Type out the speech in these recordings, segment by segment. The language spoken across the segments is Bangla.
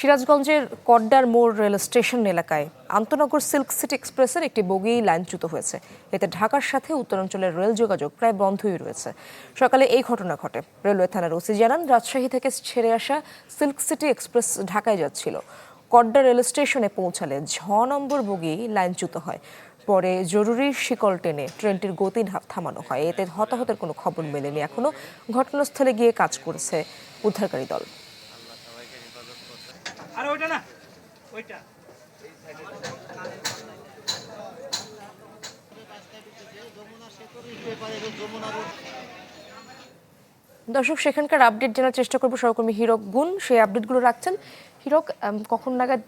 সিরাজগঞ্জের কড্ডার মোড় রেল স্টেশন এলাকায় আন্তনগর সিল্ক সিটি এক্সপ্রেসের একটি বগি লাইনচ্যুত হয়েছে। এতে ঢাকার সাথে উত্তরাঞ্চলের রেল যোগাযোগ প্রায় বন্ধই রয়েছে। সকালে এই ঘটনা ঘটে। রেলওয়ে থানার ওসি জানান, রাজশাহী থেকে ছেড়ে আসা সিল্ক সিটি এক্সপ্রেস ঢাকায় যাচ্ছিল। কড্ডা রেল স্টেশনে পৌঁছালে ৬ নম্বর বগি লাইনচ্যুত হয়। পরে জরুরি শিকল টেনে ট্রেনটির গতি থামানো হয়। এতে হতাহতের কোনো খবর মেলেনি। এখনো ঘটনাস্থলে গিয়ে কাজ করছে উদ্ধারকারী দল। আরে ওইটা না, ওইটা দর্শক, সেখানকার আপডেট জানার চেষ্টা করবো। সহকর্মী হীরক গুণ সেই আপডেটগুলো রাখছেন। হীরক, কখন নাগাদ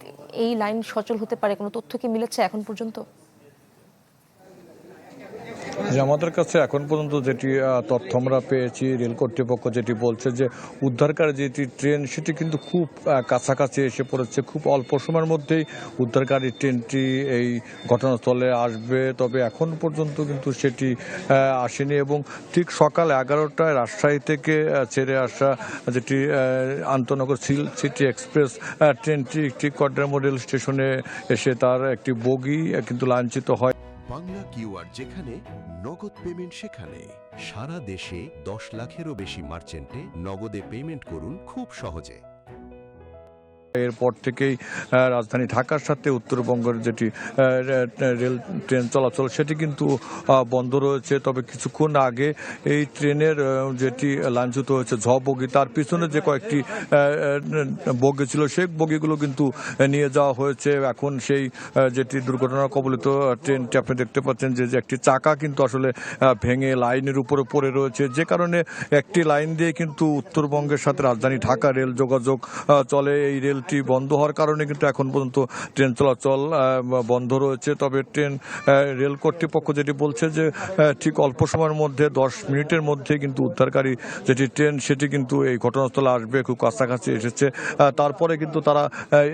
এই লাইন সচল হতে পারে, কোনো তথ্য কি মিলেছে এখন পর্যন্ত? যে আমাদের কাছে এখন পর্যন্ত যেটি তথ্য আমরা পেয়েছি, রেল কর্তৃপক্ষ যেটি বলছে যে উদ্ধারকারী যেটি ট্রেন সেটি কিন্তু খুব কাছাকাছি এসে পড়েছে। খুব অল্প সময়ের মধ্যেই উদ্ধারকারী ট্রেনটি এই ঘটনাস্থলে আসবে। তবে এখন পর্যন্ত কিন্তু সেটি আসেনি এবং ঠিক সকাল 11টায় রাজশাহী থেকে ছেড়ে আসা যেটি আন্তনগর সিল্ক সিটি এক্সপ্রেস ট্রেনটি একটি কড্ডার মোড় রেল স্টেশনে এসে তার একটি বগি কিন্তু লাইনচ্যুত হয়। বাংলা কিউআর, যেখানে নগদ পেমেন্ট সেখানে। সারা দেশে 10 লাখেরও বেশি মার্চেন্টে নগদে পেমেন্ট করুন খুব সহজে। এরপর থেকেই রাজধানী ঢাকার সাথে উত্তরবঙ্গের যেটি রেল ট্রেন চলাচল সেটি কিন্তু বন্ধ রয়েছে। তবে কিছুক্ষণ আগে এই ট্রেনের যেটি লাইনচ্যুত হয়েছে বগি, তার পিছনে যে কয়েকটি বগি ছিল সেই বগিগুলো কিন্তু নিয়ে যাওয়া হয়েছে। এখন সেই যেটি দুর্ঘটনা কবলিত ট্রেনটি আপনি দেখতে পাচ্ছেন যে একটি চাকা কিন্তু আসলে ভেঙে লাইনের উপরে পড়ে রয়েছে, যে কারণে একটি লাইন দিয়ে কিন্তু উত্তরবঙ্গের সাথে রাজধানী ঢাকা রেল যোগাযোগ চলে। এই রেল বন্ধ হওয়ার কারণে কিন্তু এখন পর্যন্ত ট্রেন চলাচল বন্ধ রয়েছে। তবে রেল কর্তৃপক্ষ যেটি বলছে যে ঠিক অল্প সময়ের মধ্যে 10 মিনিটের মধ্যে কিন্তু উদ্ধারকারী যেটি ট্রেন সেটি কিন্তু এই ঘটনাস্থলে আসবে, খুব কাছাকাছি এসেছে। তারপরে কিন্তু তারা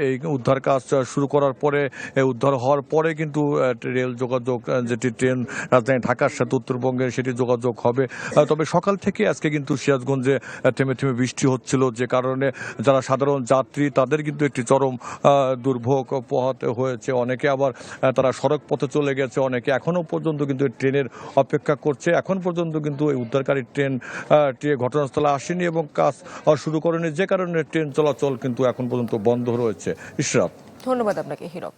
এই উদ্ধার কাজ শুরু করার পরে, উদ্ধার হওয়ার পরে কিন্তু রেল যোগাযোগ যেটি ট্রেন রাজধানী ঢাকার সাথে উত্তরবঙ্গের সেটি যোগাযোগ হবে। তবে সকাল থেকে আজকে কিন্তু সিরাজগঞ্জে থেমে থেমে বৃষ্টি হচ্ছিল, যে কারণে যারা সাধারণ যাত্রী তাদের কিন্তু একটি চরম দুর্ভোগ পোহাতে হয়েছে। অনেকে আবার তারা সড়ক পথে চলে গেছে, অনেকে এখনো পর্যন্ত কিন্তু ট্রেনের অপেক্ষা করছে। এখন পর্যন্ত কিন্তু এই উদ্ধারকারী ট্রেনটি ঘটনাস্থলে আসেনি এবং কাজ শুরু করেনি, যে কারণে ট্রেন চলাচল কিন্তু এখন পর্যন্ত বন্ধ রয়েছে। ইশরাত, ধন্যবাদ আপনাকে হীরক।